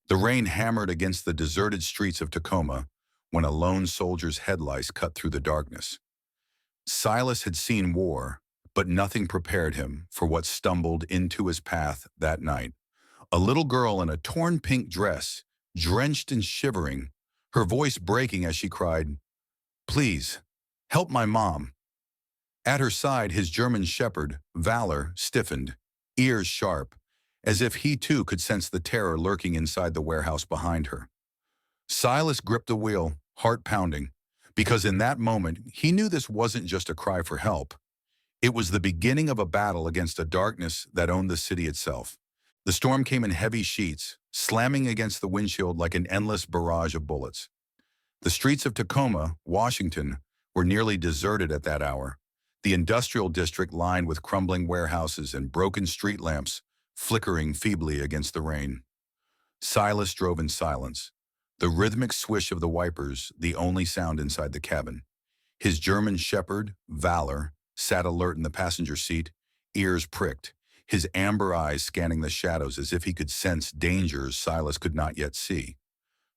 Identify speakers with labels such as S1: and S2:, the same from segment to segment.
S1: The rain hammered against the deserted streets of Tacoma when a lone soldier's headlights cut through the darkness. Silas had seen war, but nothing prepared him for what stumbled into his path that night. A little girl in a torn pink dress, drenched and shivering, her voice breaking as she cried, "Please, help my mom." At her side, his German shepherd, Valor, stiffened, ears sharp, as if he too could sense the terror lurking inside the warehouse behind her. Silas gripped the wheel, heart pounding, because in that moment he knew this wasn't just a cry for help. It was the beginning of a battle against a darkness that owned the city itself. The storm came in heavy sheets, slamming against the windshield like an endless barrage of bullets. The streets of Tacoma, Washington, were nearly deserted at that hour, the industrial district lined with crumbling warehouses and broken street lamps flickering feebly against the rain. Silas drove in silence, the rhythmic swish of the wipers the only sound inside the cabin. His German shepherd, Valor, sat alert in the passenger seat, ears pricked, his amber eyes scanning the shadows as if he could sense dangers Silas could not yet see.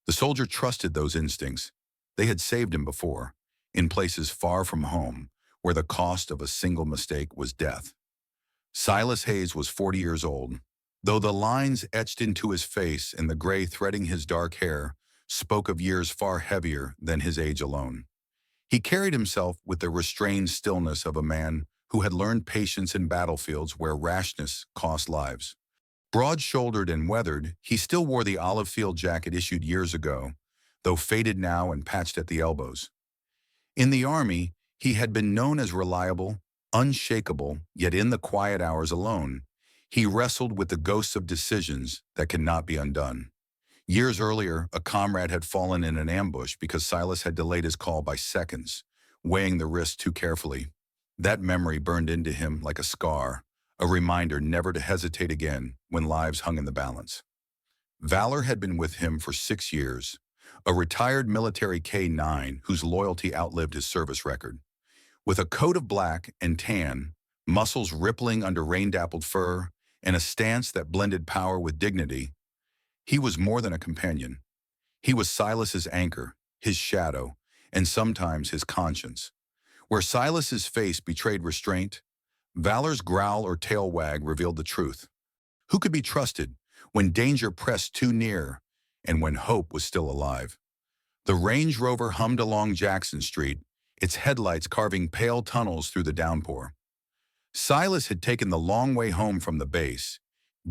S1: The soldier trusted those instincts. They had saved him before, in places far from home, where the cost of a single mistake was death. Silas Hayes was 40 years old, though the lines etched into his face and the gray threading his dark hair spoke of years far heavier than his age alone. He carried himself with the restrained stillness of a man who had learned patience in battlefields where rashness cost lives. Broad-shouldered and weathered, he still wore the olive field jacket issued years ago, though faded now and patched at the elbows. In the Army, he had been known as reliable, unshakable, yet in the quiet hours alone, he wrestled with the ghosts of decisions that cannot be undone. Years earlier, a comrade had fallen in an ambush because Silas had delayed his call by seconds, weighing the risk too carefully. That memory burned into him like a scar, a reminder never to hesitate again when lives hung in the balance. Valor had been with him for 6 years, a retired military K-9 whose loyalty outlived his service record. With a coat of black and tan, muscles rippling under rain-dappled fur, and a stance that blended power with dignity, he was more than a companion. He was Silas's anchor, his shadow, and sometimes his conscience. Where Silas's face betrayed restraint, Valor's growl or tail wag revealed the truth. Who could be trusted when danger pressed too near and when hope was still alive? The Range Rover hummed along Jackson Street, its headlights carving pale tunnels through the downpour. Silas had taken the long way home from the base,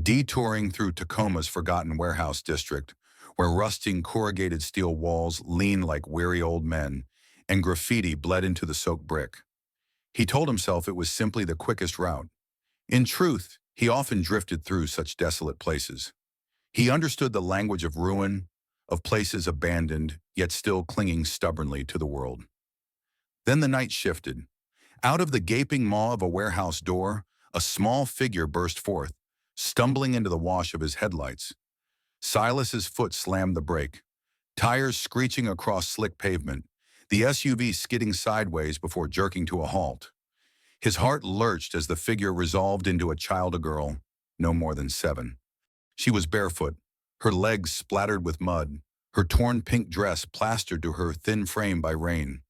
S1: detouring through Tacoma's forgotten warehouse district, where rusting corrugated steel walls leaned like weary old men, and graffiti bled into the soaked brick. He told himself it was simply the quickest route. In truth, he often drifted through such desolate places. He understood the language of ruin, of places abandoned, yet still clinging stubbornly to the world. Then the night shifted. Out of the gaping maw of a warehouse door, a small figure burst forth, stumbling into the wash of his headlights. Silas's foot slammed the brake, tires screeching across slick pavement, the SUV skidding sideways before jerking to a halt. His heart lurched as the figure resolved into a child girl, no more than 7. She was barefoot, her legs splattered with mud, her torn pink dress plastered to her thin frame by rain.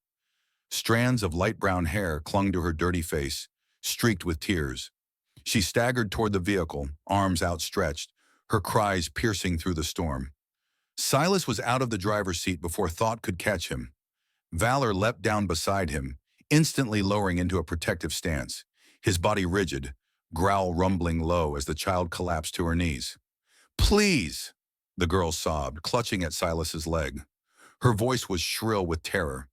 S1: Strands of light brown hair clung to her dirty face, streaked with tears. She staggered toward the vehicle, arms outstretched, her cries piercing through the storm. Silas was out of the driver's seat before thought could catch him. Valor leapt down beside him, instantly lowering into a protective stance, his body rigid, growl rumbling low as the child collapsed to her knees. "Please!" the girl sobbed, clutching at Silas's leg. Her voice was shrill with terror.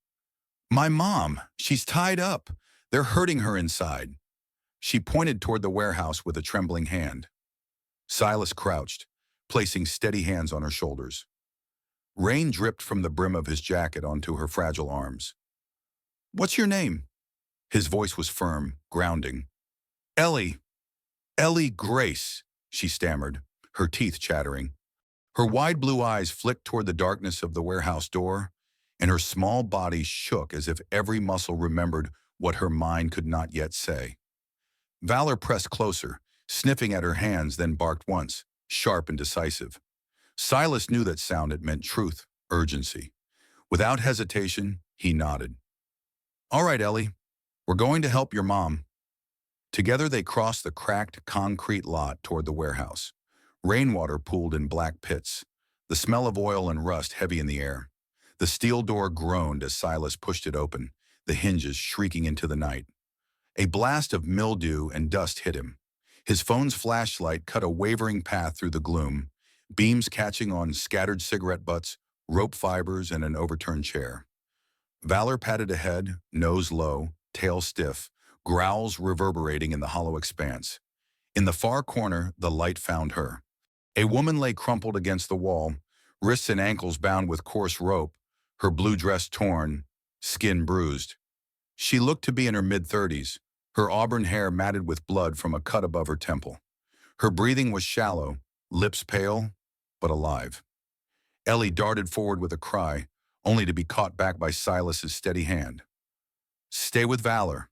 S1: "My mom! She's tied up! They're hurting her inside!" She pointed toward the warehouse with a trembling hand. Silas crouched, placing steady hands on her shoulders. Rain dripped from the brim of his jacket onto her fragile arms. "What's your name?" His voice was firm, grounding. "Ellie. Ellie Grace," she stammered, her teeth chattering. Her wide blue eyes flicked toward the darkness of the warehouse door, and her small body shook as if every muscle remembered what her mind could not yet say. Valor pressed closer, sniffing at her hands, then barked once, sharp and decisive. Silas knew that sound. It meant truth, urgency. Without hesitation, he nodded. All right, Ellie, we're going to help your mom. Together they crossed the cracked concrete lot toward the warehouse. Rainwater pooled in black pits, the smell of oil and rust heavy in the air. The steel door groaned as Silas pushed it open, the hinges shrieking into the night. A blast of mildew and dust hit him. His phone's flashlight cut a wavering path through the gloom, beams catching on scattered cigarette butts, rope fibers, and an overturned chair. Valor padded ahead, nose low, tail stiff, growls reverberating in the hollow expanse. In the far corner, the light found her. A woman lay crumpled against the wall, wrists and ankles bound with coarse rope, her blue dress torn, skin bruised. She looked to be in her mid-30s, her auburn hair matted with blood from a cut above her temple. Her breathing was shallow, lips pale, but alive. Ellie darted forward with a cry, only to be caught back by Silas's steady hand. Stay with Valor,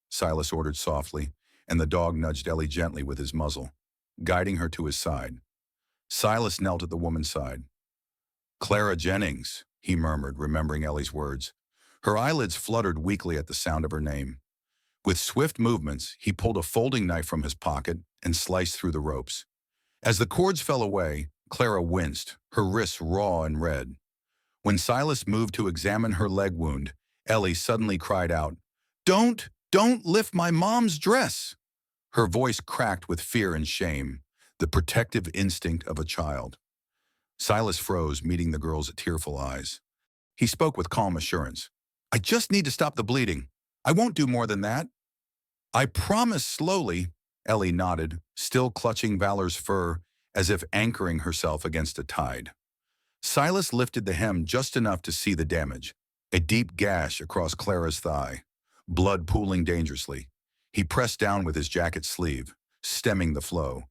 S1: Silas ordered softly, and the dog nudged Ellie gently with his muzzle, guiding her to his side. Silas knelt at the woman's side. Clara Jennings, he murmured, remembering Ellie's words. Her eyelids fluttered weakly at the sound of her name. With swift movements, he pulled a folding knife from his pocket and sliced through the ropes. As the cords fell away, Clara winced, her wrists raw and red. When Silas moved to examine her leg wound, Ellie suddenly cried out, Don't lift my mom's dress! Her voice cracked with fear and shame, the protective instinct of a child. Silas froze, meeting the girl's tearful eyes. He spoke with calm assurance. I just need to stop the bleeding. I won't do more than that. I promise. Slowly, Ellie nodded, still clutching Valor's fur as if anchoring herself against a tide. Silas lifted the hem just enough to see the damage, a deep gash across Clara's thigh, blood pooling dangerously. He pressed down with his jacket sleeve, stemming the flow.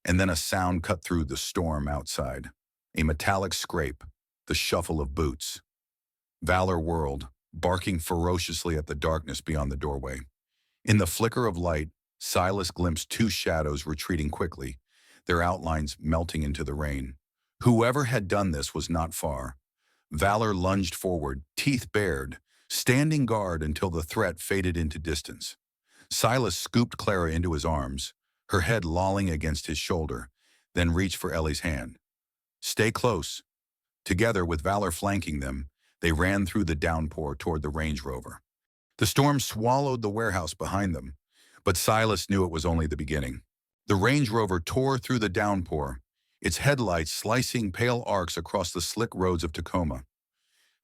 S1: And then a sound cut through the storm outside. A metallic scrape, the shuffle of boots. Valor whirled, barking ferociously at the darkness beyond the doorway. In the flicker of light, Silas glimpsed two shadows retreating quickly, their outlines melting into the rain. Whoever had done this was not far. Valor lunged forward, teeth bared, standing guard until the threat faded into distance. Silas scooped Clara into his arms, her head lolling against his shoulder, then reached for Ellie's hand. Stay close. Together, with Valor flanking them, they ran through the downpour toward the Range Rover. The storm swallowed the warehouse behind them, but Silas knew it was only the beginning. The Range Rover tore through the downpour, its headlights slicing pale arcs across the slick roads of Tacoma.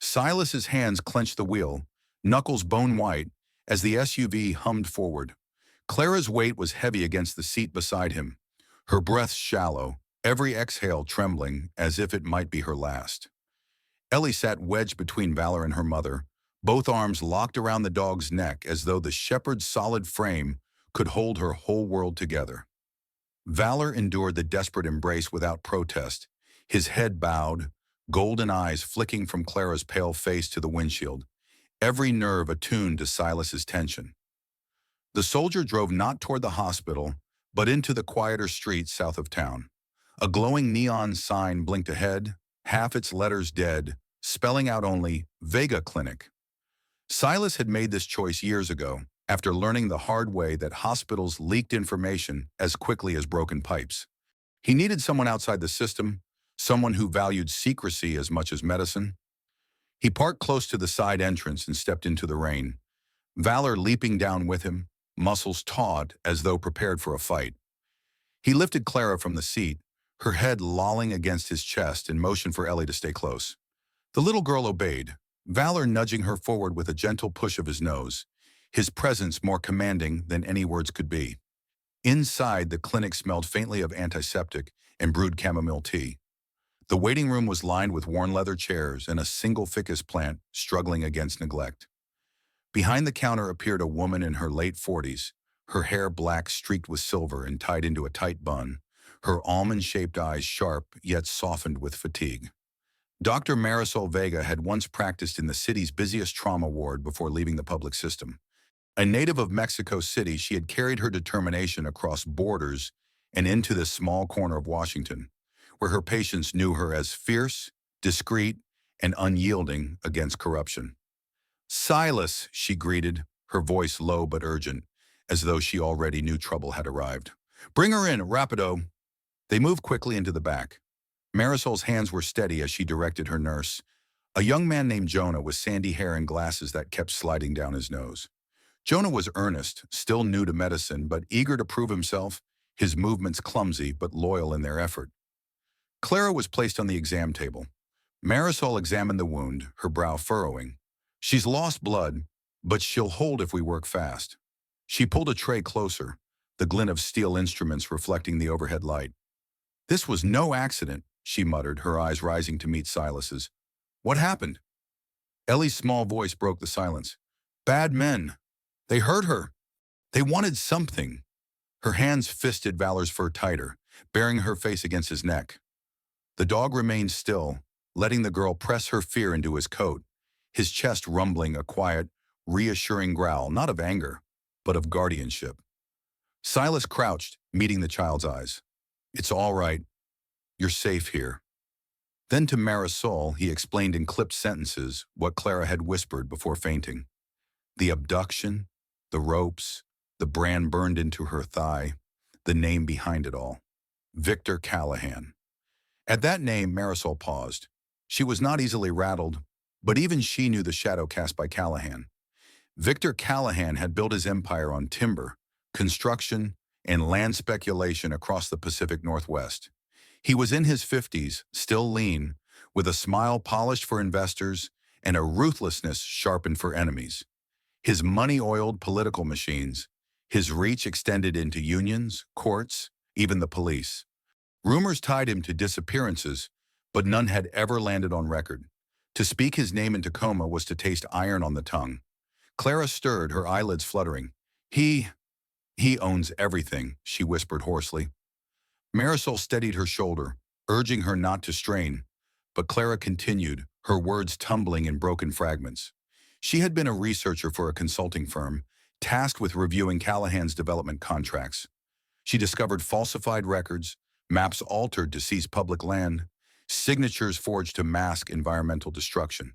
S1: Silas's hands clenched the wheel, knuckles bone white, as the SUV hummed forward. Clara's weight was heavy against the seat beside him, her breath shallow, every exhale trembling as if it might be her last. Ellie sat wedged between Valor and her mother, both arms locked around the dog's neck as though the shepherd's solid frame could hold her whole world together. Valor endured the desperate embrace without protest, his head bowed, golden eyes flicking from Clara's pale face to the windshield, every nerve attuned to Silas's tension. The soldier drove not toward the hospital, but into the quieter streets south of town. A glowing neon sign blinked ahead, half its letters dead, spelling out only Vega Clinic. Silas had made this choice years ago, after learning the hard way that hospitals leaked information as quickly as broken pipes. He needed someone outside the system, someone who valued secrecy as much as medicine. He parked close to the side entrance and stepped into the rain, Valor leaping down with him, muscles taut as though prepared for a fight. He lifted Clara from the seat, her head lolling against his chest, and motioned for Ellie to stay close. The little girl obeyed, Valor nudging her forward with a gentle push of his nose, his presence more commanding than any words could be. Inside, the clinic smelled faintly of antiseptic and brewed chamomile tea. The waiting room was lined with worn leather chairs and a single ficus plant struggling against neglect. Behind the counter appeared a woman in her late 40s, her hair black streaked with silver and tied into a tight bun, her almond-shaped eyes sharp yet softened with fatigue. Dr. Marisol Vega had once practiced in the city's busiest trauma ward before leaving the public system. A native of Mexico City, she had carried her determination across borders and into this small corner of Washington, where her patients knew her as fierce, discreet, and unyielding against corruption. "Silas," she greeted, her voice low but urgent, as though she already knew trouble had arrived. "Bring her in, rapido." They moved quickly into the back. Marisol's hands were steady as she directed her nurse, a young man named Jonah with sandy hair and glasses that kept sliding down his nose. Jonah was earnest, still new to medicine, but eager to prove himself, his movements clumsy but loyal in their effort. Clara was placed on the exam table. Marisol examined the wound, her brow furrowing. "She's lost blood, but she'll hold if we work fast." She pulled a tray closer, the glint of steel instruments reflecting the overhead light. "This was no accident," she muttered, her eyes rising to meet Silas's. "What happened?" Ellie's small voice broke the silence. "Bad men. They hurt her. They wanted something." Her hands fisted Valor's fur tighter, bearing her face against his neck. The dog remained still, letting the girl press her fear into his coat, his chest rumbling a quiet, reassuring growl, not of anger, but of guardianship. Silas crouched, meeting the child's eyes. "It's all right. You're safe here." Then to Marisol, he explained in clipped sentences what Clara had whispered before fainting. The abduction, the ropes, the brand burned into her thigh, the name behind it all. Victor Callahan. At that name, Marisol paused. She was not easily rattled, but even she knew the shadow cast by Callahan. Victor Callahan had built his empire on timber, construction, and land speculation across the Pacific Northwest. He was in his 50s, still lean, with a smile polished for investors and a ruthlessness sharpened for enemies. His money-oiled political machines, his reach extended into unions, courts, even the police. Rumors tied him to disappearances, but none had ever landed on record. To speak his name in Tacoma was to taste iron on the tongue. Clara stirred, her eyelids fluttering. He owns everything," she whispered hoarsely. Marisol steadied her shoulder, urging her not to strain, but Clara continued, her words tumbling in broken fragments. She had been a researcher for a consulting firm, tasked with reviewing Callahan's development contracts. She discovered falsified records, maps altered to seize public land, signatures forged to mask environmental destruction.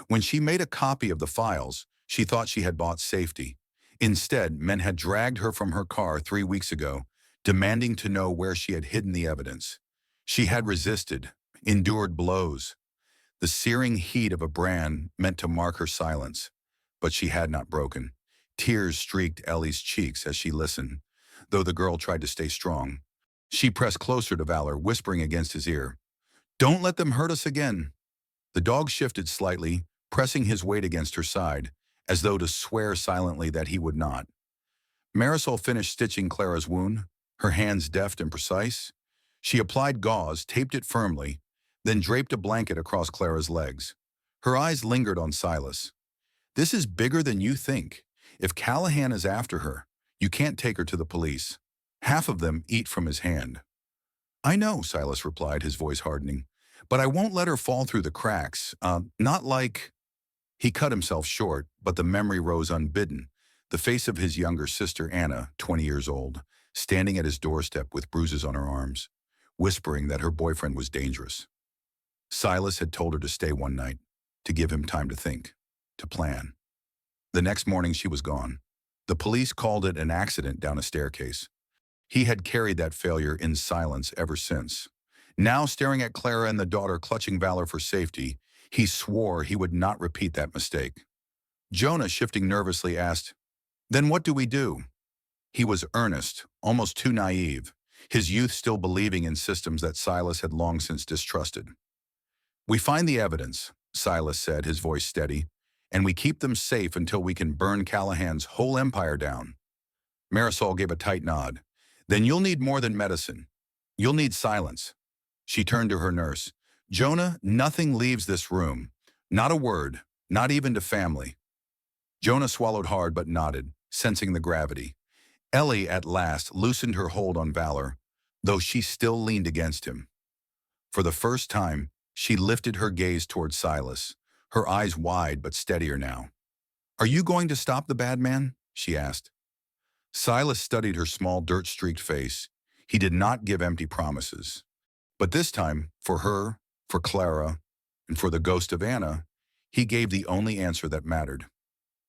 S1: When she made a copy of the files, she thought she had bought safety. Instead, men had dragged her from her car 3 weeks ago, demanding to know where she had hidden the evidence. She had resisted, endured blows. The searing heat of a brand meant to mark her silence, but she had not broken. Tears streaked Ellie's cheeks as she listened, though the girl tried to stay strong. She pressed closer to Valor, whispering against his ear, "Don't let them hurt us again." The dog shifted slightly, pressing his weight against her side, as though to swear silently that he would not. Marisol finished stitching Clara's wound, her hands deft and precise. She applied gauze, taped it firmly, then draped a blanket across Clara's legs. Her eyes lingered on Silas. "This is bigger than you think. If Callahan is after her, you can't take her to the police. Half of them eat from his hand." "I know," Silas replied, his voice hardening. "But I won't let her fall through the cracks. Not like—" He cut himself short, but the memory rose unbidden. The face of his younger sister, Anna, 20 years old, standing at his doorstep with bruises on her arms, whispering that her boyfriend was dangerous. Silas had told her to stay one night, to give him time to think, to plan. The next morning she was gone. The police called it an accident down a staircase. He had carried that failure in silence ever since. Now, staring at Clara and the daughter clutching Valor for safety, he swore he would not repeat that mistake. Jonah, shifting nervously, asked, "Then what do we do?" He was earnest, almost too naive, his youth still believing in systems that Silas had long since distrusted. "We find the evidence," Silas said, his voice steady, "and we keep them safe until we can burn Callahan's whole empire down." Marisol gave a tight nod. "Then you'll need more than medicine. You'll need silence." She turned to her nurse. "Jonah, nothing leaves this room. Not a word, not even to family." Jonah swallowed hard but nodded, sensing the gravity. Ellie, at last, loosened her hold on Valor, though she still leaned against him. For the first time, she lifted her gaze toward Silas, her eyes wide but steadier now. "Are you going to stop the bad man?" she asked. Silas studied her small dirt-streaked face. He did not give empty promises. But this time, for her, for Clara, and for the ghost of Anna, he gave the only answer that mattered.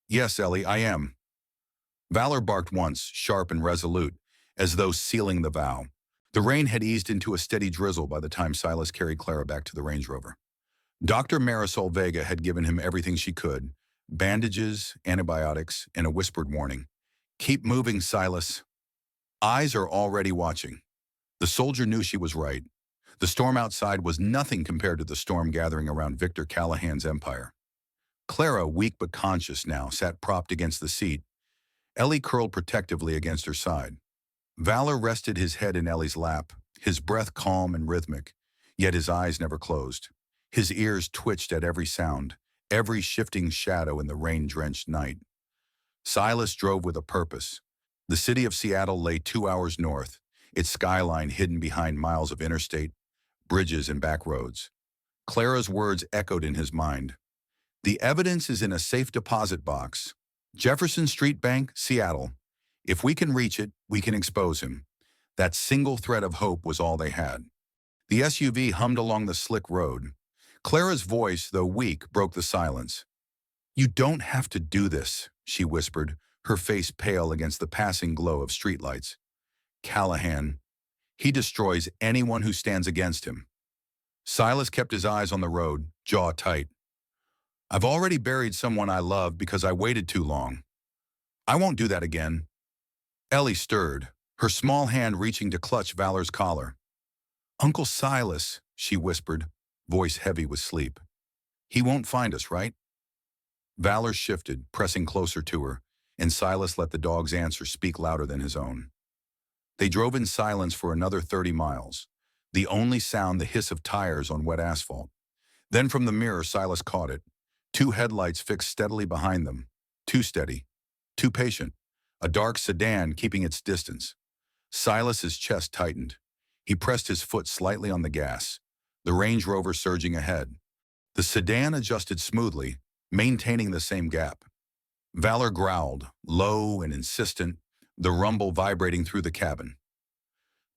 S1: Yes, Ellie, I am. Valor barked once, sharp and resolute, as though sealing the vow. The rain had eased into a steady drizzle by the time Silas carried Clara back to the Range Rover. Dr. Marisol Vega had given him everything she could: bandages, antibiotics, and a whispered warning. Keep moving, Silas. Eyes are already watching. The soldier knew she was right. The storm outside was nothing compared to the storm gathering around Victor Callahan's empire. Clara, weak but conscious now, sat propped against the seat. Ellie curled protectively against her side. Valor rested his head in Ellie's lap, his breath calm and rhythmic, yet his eyes never closed. His ears twitched at every sound, every shifting shadow in the rain-drenched night. Silas drove with a purpose. The city of Seattle lay 2 hours north, its skyline hidden behind miles of interstate, bridges, and back roads. Clara's words echoed in his mind. The evidence is in a safe deposit box. Jefferson Street Bank, Seattle. If we can reach it, we can expose him. That single thread of hope was all they had. The SUV hummed along the slick road. Clara's voice, though weak, broke the silence. You don't have to do this, she whispered, her face pale against the passing glow of streetlights. Callahan. He destroys anyone who stands against him. Silas kept his eyes on the road, jaw tight. I've already buried someone I love because I waited too long. I won't do that again. Ellie stirred, her small hand reaching to clutch Valor's collar. Uncle Silas, she whispered, voice heavy with sleep. He won't find us, right? Valor shifted, pressing closer to her, and Silas let the dog's answer speak louder than his own. They drove in silence for another 30 miles, the only sound the hiss of tires on wet asphalt. Then from the mirror, Silas caught it. 2 headlights fixed steadily behind them. Too steady. Too patient. A dark sedan keeping its distance. Silas's chest tightened. He pressed his foot slightly on the gas, the Range Rover surging ahead. The sedan adjusted smoothly, maintaining the same gap. Valor growled, low and insistent, the rumble vibrating through the cabin.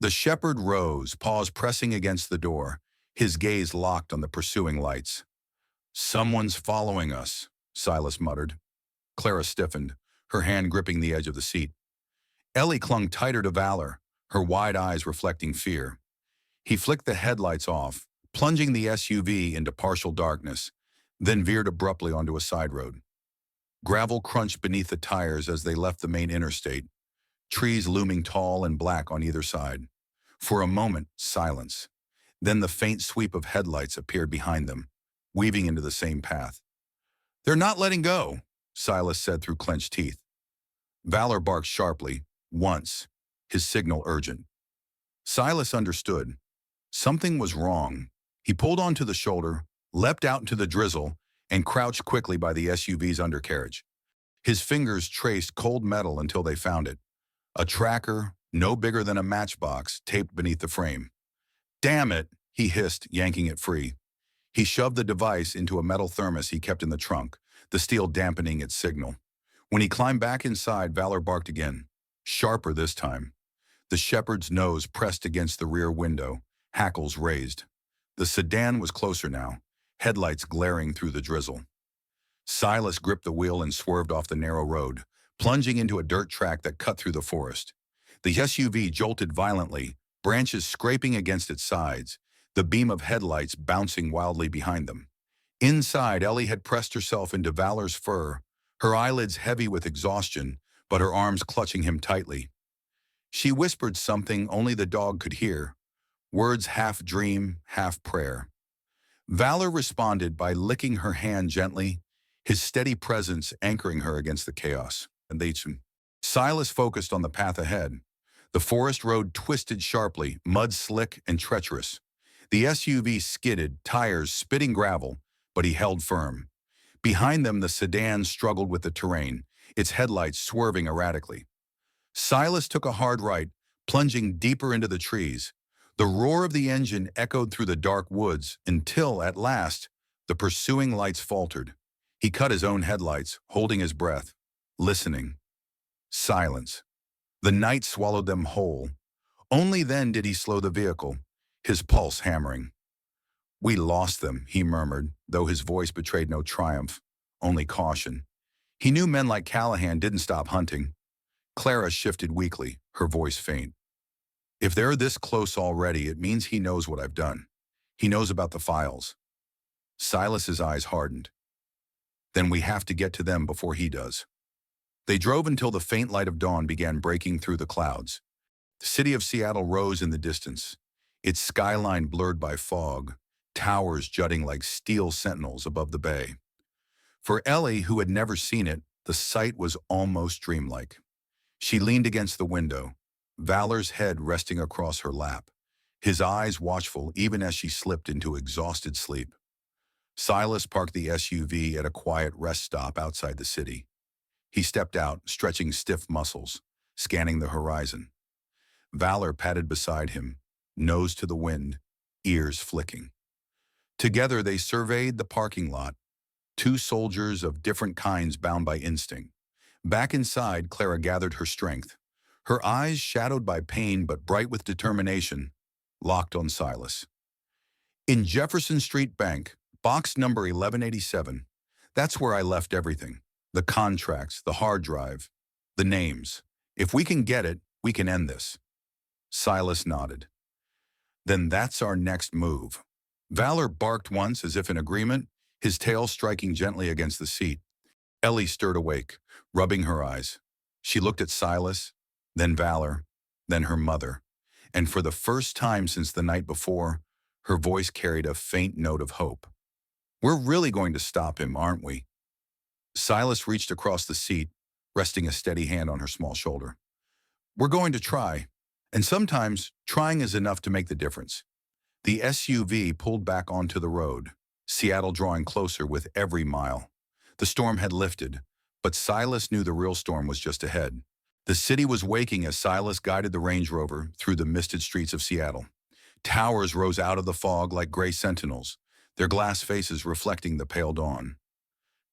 S1: The shepherd rose, paws pressing against the door, his gaze locked on the pursuing lights. Someone's following us, Silas muttered. Clara stiffened, her hand gripping the edge of the seat. Ellie clung tighter to Valor, her wide eyes reflecting fear. He flicked the headlights off, plunging the SUV into partial darkness, then veered abruptly onto a side road. Gravel crunched beneath the tires as they left the main interstate, trees looming tall and black on either side. For a moment, silence. Then the faint sweep of headlights appeared behind them, weaving into the same path. They're not letting go, Silas said through clenched teeth. Valor barked sharply, once, his signal urgent. Silas understood. Something was wrong. He pulled onto the shoulder, leapt out into the drizzle, and crouched quickly by the SUV's undercarriage. His fingers traced cold metal until they found it. A tracker, no bigger than a matchbox, taped beneath the frame. Damn it, he hissed, yanking it free. He shoved the device into a metal thermos he kept in the trunk, the steel dampening its signal. When he climbed back inside, Valor barked again, sharper this time. The shepherd's nose pressed against the rear window, hackles raised. The sedan was closer now, headlights glaring through the drizzle. Silas gripped the wheel and swerved off the narrow road, plunging into a dirt track that cut through the forest. The SUV jolted violently, branches scraping against its sides, the beam of headlights bouncing wildly behind them. Inside, Ellie had pressed herself into Valor's fur, her eyelids heavy with exhaustion, but her arms clutching him tightly. She whispered something only the dog could hear, words half dream, half prayer. Valor responded by licking her hand gently, his steady presence anchoring her against the chaos. And Silas focused on the path ahead. The forest road twisted sharply, mud slick and treacherous. The SUV skidded, tires spitting gravel, but he held firm. Behind them, the sedan struggled with the terrain, its headlights swerving erratically. Silas took a hard right, plunging deeper into the trees. The roar of the engine echoed through the dark woods until, at last, the pursuing lights faltered. He cut his own headlights, holding his breath, listening. Silence. The night swallowed them whole. Only then did he slow the vehicle, his pulse hammering. "We lost them," he murmured, though his voice betrayed no triumph, only caution. He knew men like Callahan didn't stop hunting. Clara shifted weakly, her voice faint. "If they're this close already, it means he knows what I've done. He knows about the files." Silas's eyes hardened. "Then we have to get to them before he does." They drove until the faint light of dawn began breaking through the clouds. The city of Seattle rose in the distance, its skyline blurred by fog, towers jutting like steel sentinels above the bay. For Ellie, who had never seen it, the sight was almost dreamlike. She leaned against the window, Valor's head resting across her lap, his eyes watchful even as she slipped into exhausted sleep. Silas parked the SUV at a quiet rest stop outside the city. He stepped out, stretching stiff muscles, scanning the horizon. Valor padded beside him, nose to the wind, ears flicking. Together they surveyed the parking lot, two soldiers of different kinds bound by instinct. Back inside, Clara gathered her strength, her eyes shadowed by pain but bright with determination, locked on Silas. "In Jefferson Street Bank, box number 1187, that's where I left everything. The contracts, the hard drive, the names. If we can get it, we can end this." Silas nodded. "Then that's our next move." Valor barked once as if in agreement, his tail striking gently against the seat. Ellie stirred awake, rubbing her eyes. She looked at Silas, then Valor, then her mother, and for the first time since the night before, her voice carried a faint note of hope. "We're really going to stop him, aren't we?" Silas reached across the seat, resting a steady hand on her small shoulder. "We're going to try, and sometimes trying is enough to make the difference." The SUV pulled back onto the road, Seattle drawing closer with every mile. The storm had lifted, but Silas knew the real storm was just ahead. The city was waking as Silas guided the Range Rover through the misted streets of Seattle. Towers rose out of the fog like gray sentinels, their glass faces reflecting the pale dawn.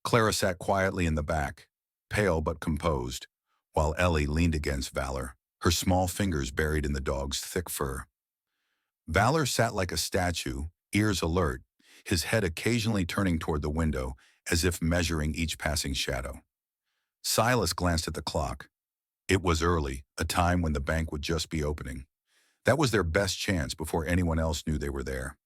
S1: Clara sat quietly in the back, pale but composed, while Ellie leaned against Valor, her small fingers buried in the dog's thick fur. Valor sat like a statue, ears alert, his head occasionally turning toward the window as if measuring each passing shadow. Silas glanced at the clock. It was early, a time when the bank would just be opening. That was their best chance before anyone else knew they were there.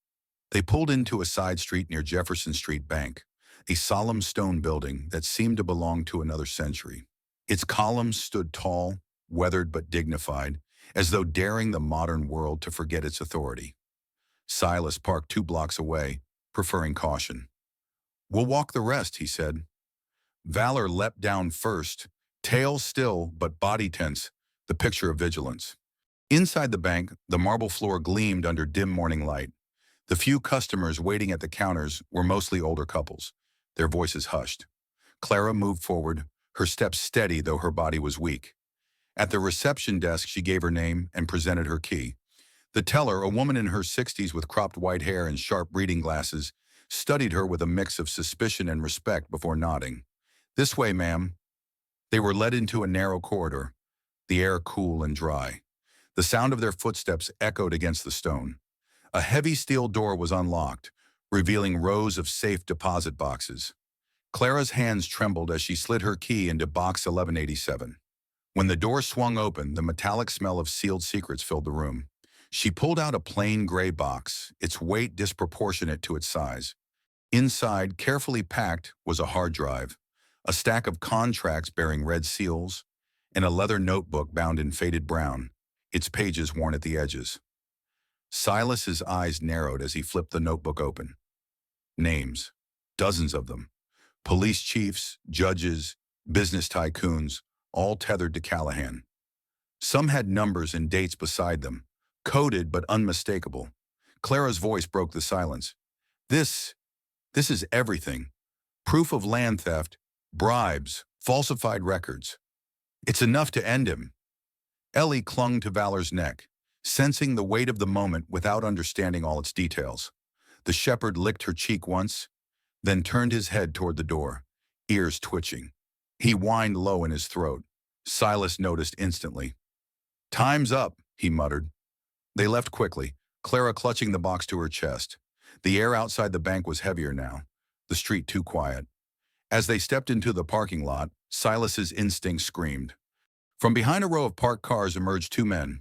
S1: They pulled into a side street near Jefferson Street Bank, a solemn stone building that seemed to belong to another century. Its columns stood tall, weathered but dignified, as though daring the modern world to forget its authority. Silas parked 2 blocks away, preferring caution. "We'll walk the rest," he said. Valor leapt down first, tail still but body tense, the picture of vigilance. Inside the bank, the marble floor gleamed under dim morning light. The few customers waiting at the counters were mostly older couples, their voices hushed. Clara moved forward, her steps steady though her body was weak. At the reception desk, she gave her name and presented her key. The teller, a woman in her 60s with cropped white hair and sharp reading glasses, studied her with a mix of suspicion and respect before nodding. "This way, ma'am." They were led into a narrow corridor, the air cool and dry. The sound of their footsteps echoed against the stone. A heavy steel door was unlocked, revealing rows of safe deposit boxes. Clara's hands trembled as she slid her key into box 1187. When the door swung open, the metallic smell of sealed secrets filled the room. She pulled out a plain gray box, its weight disproportionate to its size. Inside, carefully packed, was a hard drive, a stack of contracts bearing red seals, and a leather notebook bound in faded brown, its pages worn at the edges. Silas's eyes narrowed as he flipped the notebook open. Names, dozens of them. Police chiefs, judges, business tycoons, all tethered to Callahan. Some had numbers and dates beside them, coded but unmistakable. Clara's voice broke the silence. This is everything. Proof of land theft, bribes, falsified records. It's enough to end him." Ellie clung to Valor's neck, sensing the weight of the moment without understanding all its details. The shepherd licked her cheek once, then turned his head toward the door, ears twitching. He whined low in his throat. Silas noticed instantly. "Time's up," he muttered. They left quickly, Clara clutching the box to her chest. The air outside the bank was heavier now, the street too quiet. As they stepped into the parking lot, Silas's instinct screamed. From behind a row of parked cars emerged two men.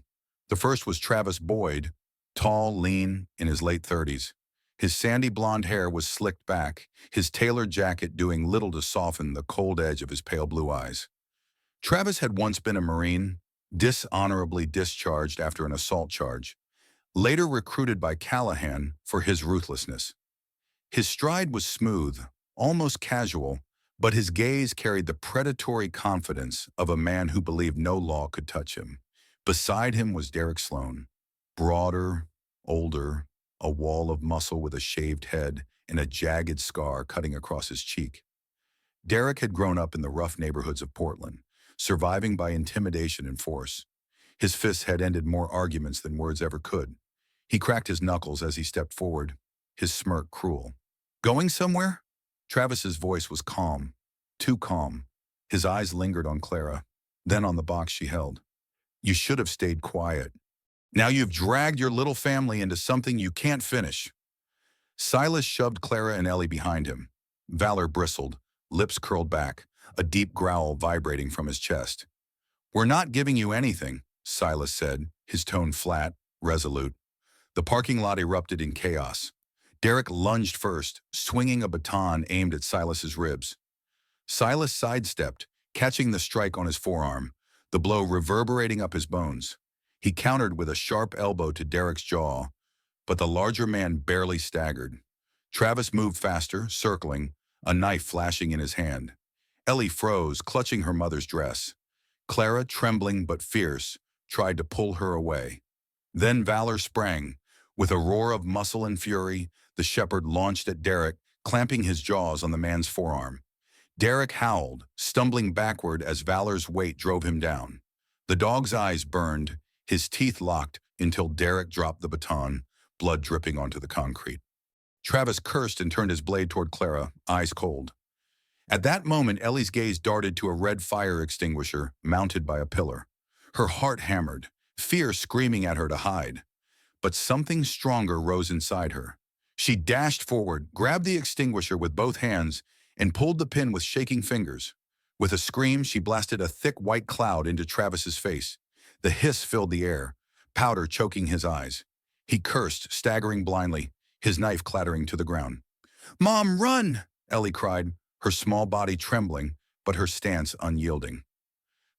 S1: The first was Travis Boyd, tall, lean, in his late 30s. His sandy blonde hair was slicked back, his tailored jacket doing little to soften the cold edge of his pale blue eyes. Travis had once been a Marine, dishonorably discharged after an assault charge, later recruited by Callahan for his ruthlessness. His stride was smooth, almost casual, but his gaze carried the predatory confidence of a man who believed no law could touch him. Beside him was Derek Sloan, broader, older, a wall of muscle with a shaved head and a jagged scar cutting across his cheek. Derek had grown up in the rough neighborhoods of Portland, surviving by intimidation and force. His fists had ended more arguments than words ever could. He cracked his knuckles as he stepped forward, his smirk cruel. "Going somewhere?" Travis's voice was calm, too calm. His eyes lingered on Clara, then on the box she held. "You should have stayed quiet. Now you've dragged your little family into something you can't finish." Silas shoved Clara and Ellie behind him. Valor bristled, lips curled back, a deep growl vibrating from his chest. "We're not giving you anything," Silas said, his tone flat, resolute. The parking lot erupted in chaos. Derek lunged first, swinging a baton aimed at Silas's ribs. Silas sidestepped, catching the strike on his forearm, the blow reverberating up his bones. He countered with a sharp elbow to Derek's jaw, but the larger man barely staggered. Travis moved faster, circling, a knife flashing in his hand. Ellie froze, clutching her mother's dress. Clara, trembling but fierce, tried to pull her away. Then Valor sprang. With a roar of muscle and fury, the shepherd launched at Derek, clamping his jaws on the man's forearm. Derek howled, stumbling backward as Valor's weight drove him down. The dog's eyes burned, his teeth locked until Derek dropped the baton, blood dripping onto the concrete. Travis cursed and turned his blade toward Clara, eyes cold. At that moment, Ellie's gaze darted to a red fire extinguisher mounted by a pillar. Her heart hammered, fear screaming at her to hide. But something stronger rose inside her. She dashed forward, grabbed the extinguisher with both hands, and pulled the pin with shaking fingers. With a scream, she blasted a thick white cloud into Travis's face. The hiss filled the air, powder choking his eyes. He cursed, staggering blindly, his knife clattering to the ground. "Mom, run!" Ellie cried, her small body trembling, but her stance unyielding.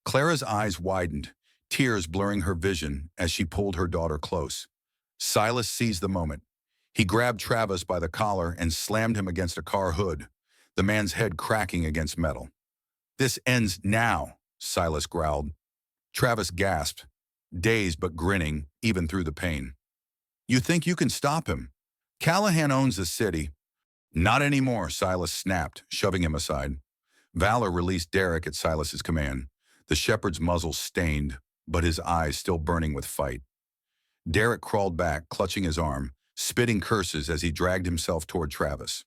S1: Clara's eyes widened, tears blurring her vision as she pulled her daughter close. Silas seized the moment. He grabbed Travis by the collar and slammed him against a car hood, the man's head cracking against metal. "This ends now," Silas growled. Travis gasped, dazed but grinning, even through the pain. "You think you can stop him? Callahan owns the city." "Not anymore," Silas snapped, shoving him aside. Valor released Derek at Silas's command, the shepherd's muzzle stained, but his eyes still burning with fight. Derek crawled back, clutching his arm, spitting curses as he dragged himself toward Travis.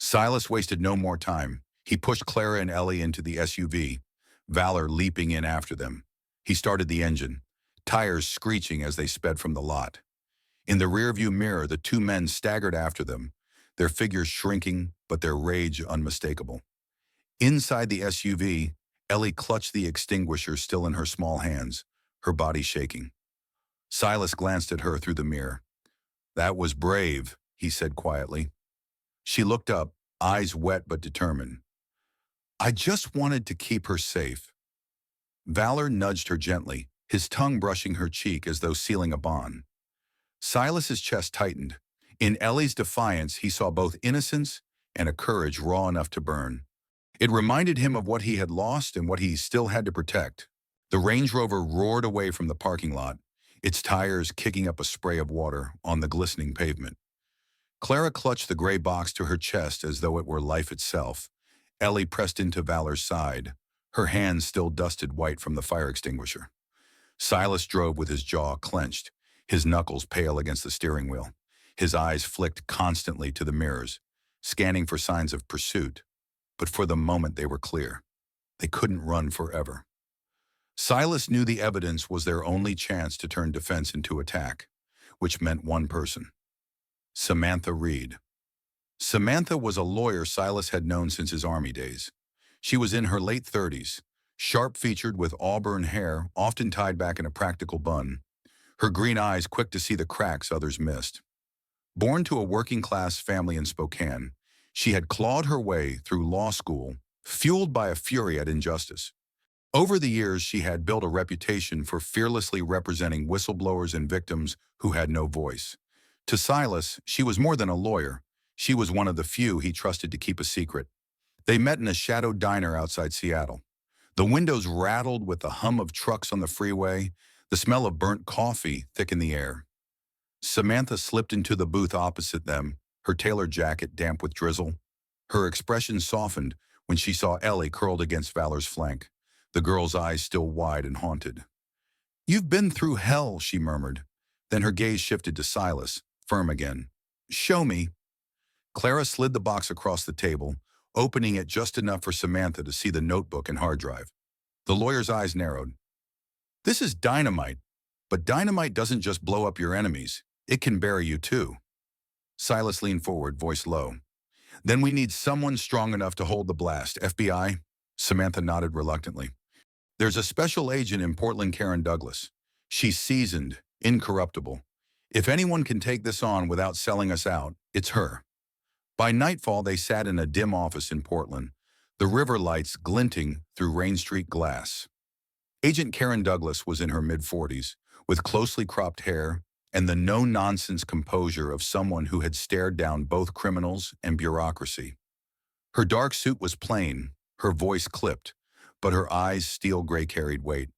S1: Silas wasted no more time. He pushed Clara and Ellie into the SUV, Valor leaping in after them. He started the engine, tires screeching as they sped from the lot. In the rearview mirror, the two men staggered after them, their figures shrinking, but their rage unmistakable. Inside the SUV, Ellie clutched the extinguisher still in her small hands, her body shaking. Silas glanced at her through the mirror. "That was brave," he said quietly. She looked up, eyes wet but determined. "I just wanted to keep her safe." Valor nudged her gently, his tongue brushing her cheek as though sealing a bond. Silas's chest tightened. In Ellie's defiance, he saw both innocence and a courage raw enough to burn. It reminded him of what he had lost and what he still had to protect. The Range Rover roared away from the parking lot, its tires kicking up a spray of water on the glistening pavement. Clara clutched the gray box to her chest as though it were life itself. Ellie pressed into Valor's side, her hands still dusted white from the fire extinguisher. Silas drove with his jaw clenched, his knuckles pale against the steering wheel. His eyes flicked constantly to the mirrors, scanning for signs of pursuit. But for the moment they were clear. They couldn't run forever. Silas knew the evidence was their only chance to turn defense into attack. which meant one person. Samantha Reed. Samantha was a lawyer Silas had known since his Army days. She was in her late 30s, sharp-featured with auburn hair often tied back in a practical bun, her green eyes quick to see the cracks others missed. Born to a working-class family in Spokane, she had clawed her way through law school, fueled by a fury at injustice. Over the years, she had built a reputation for fearlessly representing whistleblowers and victims who had no voice. To Silas, she was more than a lawyer. She was one of the few he trusted to keep a secret. They met in a shadowed diner outside Seattle. The windows rattled with the hum of trucks on the freeway, the smell of burnt coffee thick in the air. Samantha slipped into the booth opposite them, her tailored jacket damp with drizzle. Her expression softened when she saw Ellie curled against Valor's flank, the girl's eyes still wide and haunted. "You've been through hell," she murmured. Then her gaze shifted to Silas, firm again. "Show me." Clara slid the box across the table, opening it just enough for Samantha to see the notebook and hard drive. The lawyer's eyes narrowed. "This is dynamite, but dynamite doesn't just blow up your enemies. It can bury you too." Silas leaned forward, voice low. "Then we need someone strong enough to hold the blast. FBI?" Samantha nodded reluctantly. "There's a special agent in Portland, Karen Douglas. She's seasoned, incorruptible. If anyone can take this on without selling us out, it's her." By nightfall, they sat in a dim office in Portland, the river lights glinting through Rain Street glass. Agent Karen Douglas was in her mid-40s, with closely cropped hair and the no-nonsense composure of someone who had stared down both criminals and bureaucracy. Her dark suit was plain, her voice clipped, but her eyes steel-gray carried weight.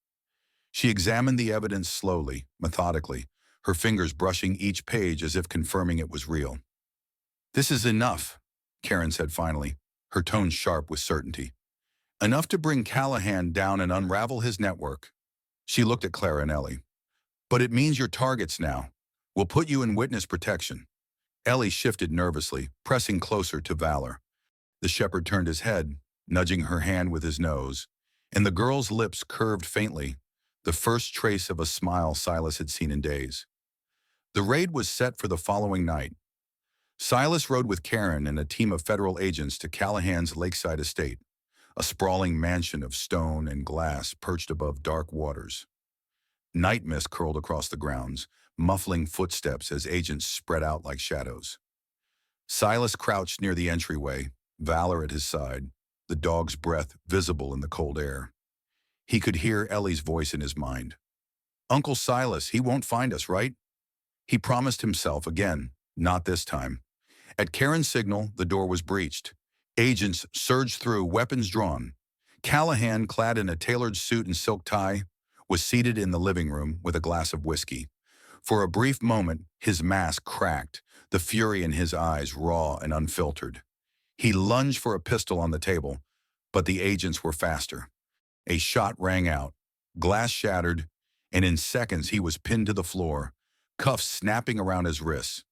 S1: She examined the evidence slowly, methodically, her fingers brushing each page as if confirming it was real. "This is enough," Karen said finally, her tone sharp with certainty. "Enough to bring Callahan down and unravel his network." She looked at Clara and Ellie. "But it means you're targets now. We'll put you in witness protection." Ellie shifted nervously, pressing closer to Valor. The shepherd turned his head, nudging her hand with his nose, and the girl's lips curved faintly, the first trace of a smile Silas had seen in days. The raid was set for the following night. Silas rode with Karen and a team of federal agents to Callahan's lakeside estate, a sprawling mansion of stone and glass perched above dark waters. Night mist curled across the grounds, muffling footsteps as agents spread out like shadows. Silas crouched near the entryway, Valor at his side, the dog's breath visible in the cold air. He could hear Ellie's voice in his mind. "Uncle Silas, he won't find us, right?" He promised himself again, not this time. At Karen's signal, the door was breached. Agents surged through, weapons drawn. Callahan, clad in a tailored suit and silk tie, was seated in the living room with a glass of whiskey. For a brief moment, his mask cracked, the fury in his eyes raw and unfiltered. He lunged for a pistol on the table, but the agents were faster. A shot rang out, glass shattered, and in seconds he was pinned to the floor, cuffs snapping around his wrists.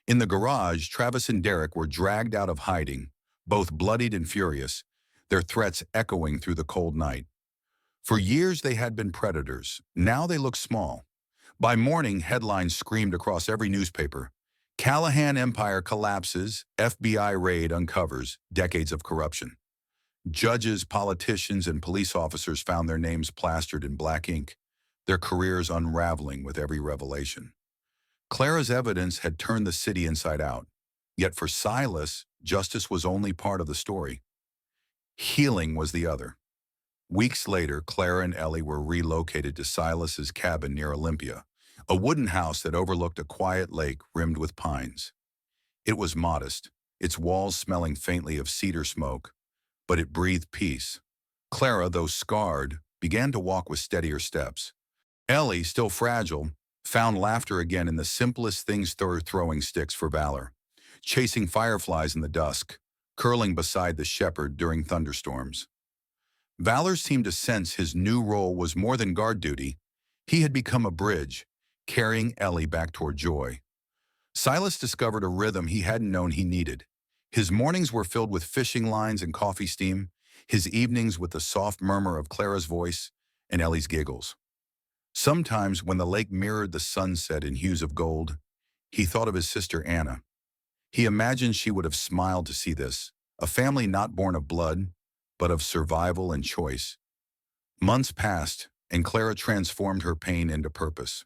S1: In the garage, Travis and Derek were dragged out of hiding, both bloodied and furious, their threats echoing through the cold night. For years they had been predators. Now they looked small. By morning, headlines screamed across every newspaper. "Callahan Empire collapses, FBI raid uncovers decades of corruption." Judges, politicians, and police officers found their names plastered in black ink, their careers unraveling with every revelation. Clara's evidence had turned the city inside out. Yet for Silas, justice was only part of the story. Healing was the other. Weeks later, Clara and Ellie were relocated to Silas's cabin near Olympia, a wooden house that overlooked a quiet lake rimmed with pines. It was modest, its walls smelling faintly of cedar smoke, but it breathed peace. Clara, though scarred, began to walk with steadier steps. Ellie, still fragile, found laughter again in the simplest things, throwing sticks for Valor, chasing fireflies in the dusk, curling beside the shepherd during thunderstorms. Valor seemed to sense his new role was more than guard duty. He had become a bridge, carrying Ellie back toward joy. Silas discovered a rhythm he hadn't known he needed. His mornings were filled with fishing lines and coffee steam, his evenings with the soft murmur of Clara's voice and Ellie's giggles. Sometimes, when the lake mirrored the sunset in hues of gold, he thought of his sister Anna. He imagined she would have smiled to see this, a family not born of blood, but of survival and choice. Months passed, and Clara transformed her pain into purpose.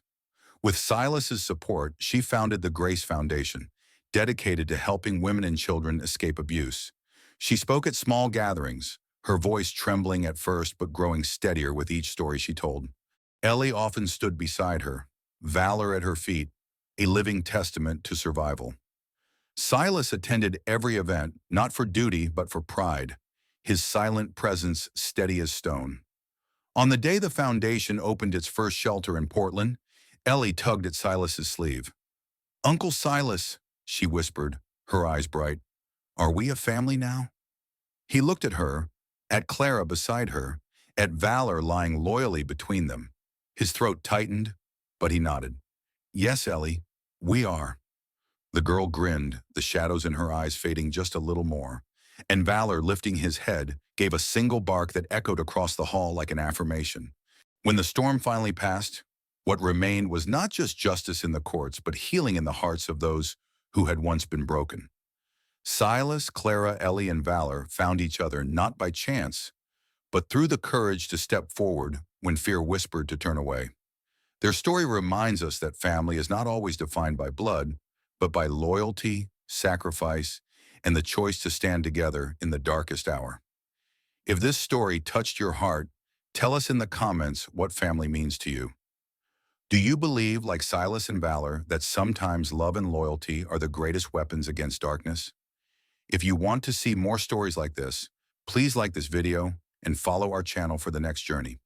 S1: With Silas's support, she founded the Grace Foundation, dedicated to helping women and children escape abuse. She spoke at small gatherings, her voice trembling at first but growing steadier with each story she told. Ellie often stood beside her, valor at her feet, a living testament to survival. Silas attended every event, not for duty but for pride, his silent presence steady as stone. On the day the foundation opened its first shelter in Portland, Ellie tugged at Silas's sleeve. "Uncle Silas," she whispered, her eyes bright, "are we a family now?" He looked at her, at Clara beside her, at Valor lying loyally between them. His throat tightened, but he nodded. "Yes, Ellie, we are." The girl grinned, the shadows in her eyes fading just a little more, and Valor, lifting his head, gave a single bark that echoed across the hall like an affirmation. When the storm finally passed, what remained was not just justice in the courts, but healing in the hearts of those who had once been broken. Silas, Clara, Ellie, and Valor found each other not by chance, but through the courage to step forward when fear whispered to turn away. Their story reminds us that family is not always defined by blood, but by loyalty, sacrifice, and the choice to stand together in the darkest hour. If this story touched your heart, tell us in the comments what family means to you. Do you believe, like Silas and Valor, that sometimes love and loyalty are the greatest weapons against darkness? If you want to see more stories like this, please like this video and follow our channel for the next journey.